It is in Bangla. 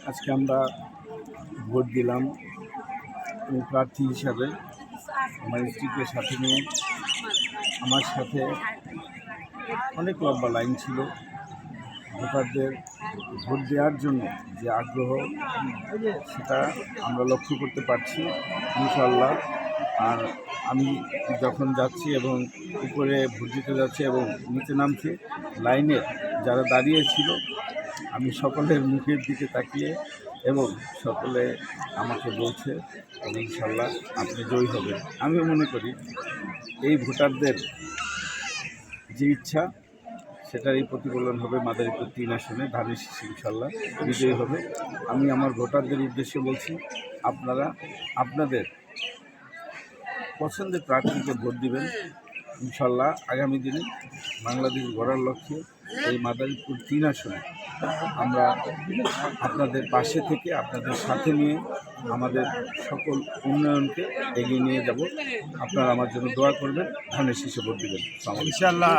আজকে আমরা ভোট দিলাম। আমি প্রার্থী হিসাবে আমার স্ত্রীকে সাথে নিয়ে, আমার সাথে অনেক লম্বা লাইন ছিল। ভোটারদের ভোট দেওয়ার জন্য যে আগ্রহ, সেটা আমরা লক্ষ্য করতে পারছি ইনশাআল্লাহ। আর আমি যখন যাচ্ছি এবং উপরে ভোট দিতে যাচ্ছি এবং নিচে নামছি, লাইনে যারা দাঁড়িয়েছিল, আমি সকলের মুখের দিকে তাকিয়ে এবং সকলে আমাকে বলছে ইনশাল্লাহ আপনি জয়ী হবেন। আমিও মনে করি এই ভোটারদের যে ইচ্ছা, সেটারই প্রতিফলন হবে। মাদারীপুর ৩ আসনে ধানের শীষ ইনশাল্লাহ বিজয়ী হবে। আমি আমার ভোটারদের উদ্দেশ্যে বলছি, আপনারা আপনাদের পছন্দের প্রার্থীকে ভোট দিবেন। ইনশাল্লাহ আগামী দিনে বাংলাদেশ গড়ার লক্ষ্যে এই মাদারীপুর ৩ আসনে আমরা আপনাদের পাশে থেকে, আপনাদের সাথে নিয়ে আমাদের সকল উন্নয়নকে এগিয়ে নিয়ে যাব। আপনারা আমার জন্য দোয়া করবেন, ধানের শীষে ভোট দিবেন ইনশাল্লাহ।